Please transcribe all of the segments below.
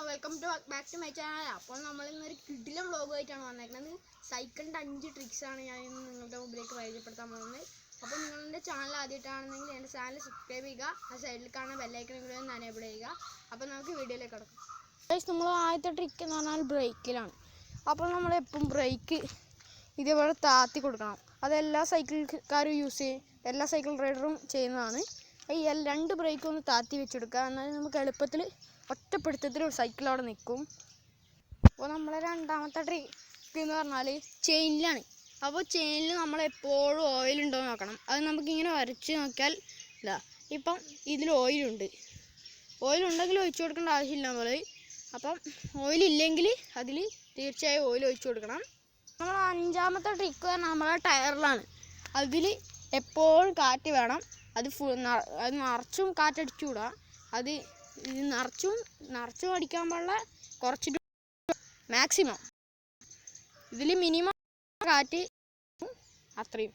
Welcome back to my channel. അപ്പോൾ നമ്മൾ ഇന്നൊരു കിടിലം വ്ളോഗുമായിട്ടാണ് വന്നേക്കുന്നത്. സൈക്കിളിൻ്റെ 5 ട്രിക്സാണ് ഞാൻ ഇന്ന് നിങ്ങളുടെ മുമ്പിലേക്ക് പരിചയപ്പെടുത്താൻ പോകുന്നത്. അപ്പോൾ നിങ്ങളുടെ ചാനൽ ആദ്യമായിട്ടാണെന്നെങ്കിൽ എൻ്റെ ചാനൽ സബ്സ്ക്രൈബ് ചെയ്യുക, ആ സൈഡിൽ കാണുന്ന ബെല്ലൈക്കൺ കൂടി ഒന്ന് എനേബിൾ ചെയ്യുക. അപ്പോൾ നമുക്ക് വീഡിയോയിലേക്ക് കിടക്കും. നമ്മൾ ആദ്യത്തെ ട്രിക്ക് എന്ന് പറഞ്ഞാൽ ബ്രേക്കിലാണ്. അപ്പോൾ നമ്മളെപ്പം ബ്രേക്ക് ഇതേപോലെ താത്തി കൊടുക്കണം. അതെല്ലാ സൈക്കിൾക്കാരും യൂസ് ചെയ്യും, എല്ലാ സൈക്കിൾ റൈഡറും ചെയ്യുന്നതാണ്. ഈ 2 ബ്രേക്കും ഒന്ന് താത്തി വെച്ചെടുക്കുക, എന്നാൽ നമുക്ക് എളുപ്പത്തിൽ ഒറ്റപ്പെടുത്തത്തിൽ ഒരു സൈക്കിൾ അവിടെ നിൽക്കും. അപ്പോൾ നമ്മളെ രണ്ടാമത്തെ ട്രിക്ക് എന്ന് പറഞ്ഞാൽ ചെയിനിലാണ്. അപ്പോൾ ചെയിനിൽ നമ്മളെപ്പോഴും ഓയിലുണ്ടോ എന്ന് നോക്കണം. അത് നമുക്കിങ്ങനെ വരച്ച് നോക്കിയാൽ ഇല്ല. ഇപ്പം ഇതിൽ ഓയിലുണ്ടെങ്കിൽ ഒഴിച്ചു കൊടുക്കേണ്ട ആവശ്യമില്ല നമ്മൾ. അപ്പം ഓയിലില്ലെങ്കിൽ അതിൽ തീർച്ചയായും ഓയിൽ ഒഴിച്ചു കൊടുക്കണം. നമ്മൾ 5ാമത്തെ ട്രിക്ക് പറഞ്ഞാൽ നമ്മളെ ടയറിലാണ്. അതിൽ എപ്പോഴും കാറ്റ് വേണം. അത് നിറച്ചും കാറ്റടിച്ചുകൂടാ. അത് നിറച്ചും അടിക്കാൻ പാടില്ല, കുറച്ചിട്ട് മാക്സിമം. ഇതിൽ മിനിമം കാറ്റ് അത്രയും.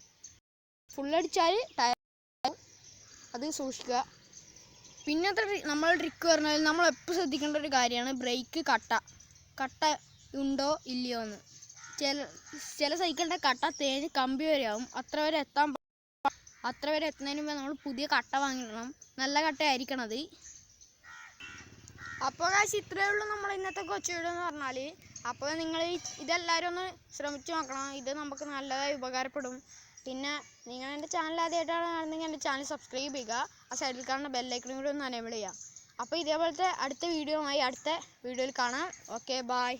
ഫുള്ളടിച്ചാൽ ടയർ അത് സൂക്ഷിക്കുക. പിന്നത്തെ നമ്മളെ ട്രിക്ക് പറഞ്ഞാൽ നമ്മൾ എപ്പോൾ ശ്രദ്ധിക്കേണ്ട ഒരു കാര്യമാണ് ബ്രേക്ക് കട്ട ഉണ്ടോ ഇല്ലയോ എന്ന്. ചില സൈക്കിളിൻ്റെ കട്ട തേഞ്ഞ് കമ്പി വരെ ആവും. അത്ര വരെ എത്തുന്നതിന് മുമ്പ് നമ്മൾ പുതിയ കട്ട വാങ്ങിയിടണം. നല്ല കട്ടയായിരിക്കണം അത്. അപ്പോൾ ഇത്രയേ ഉള്ളൂ നമ്മൾ ഇന്നത്തെ കൊച്ചു വീഡിയോ എന്ന് പറഞ്ഞാൽ. അപ്പോൾ നിങ്ങൾ ഇതെല്ലാവരും ഒന്ന് ശ്രമിച്ചു നോക്കണം. ഇത് നമുക്ക് നല്ലതായി ഉപകാരപ്പെടും. പിന്നെ നിങ്ങൾ എൻ്റെ ചാനൽ ആദ്യമായിട്ടാണ് കാണുന്നതെങ്കിൽ എൻ്റെ ചാനൽ സബ്സ്ക്രൈബ് ചെയ്യുക, ആ സൈഡിൽ കാണുന്ന ബെല്ലൈക്കണും കൂടി ഒന്ന് എനേബിൾ ചെയ്യുക. അപ്പോൾ ഇതേപോലത്തെ അടുത്ത വീഡിയോയുമായി അടുത്ത വീഡിയോയിൽ കാണാം. Okay, by.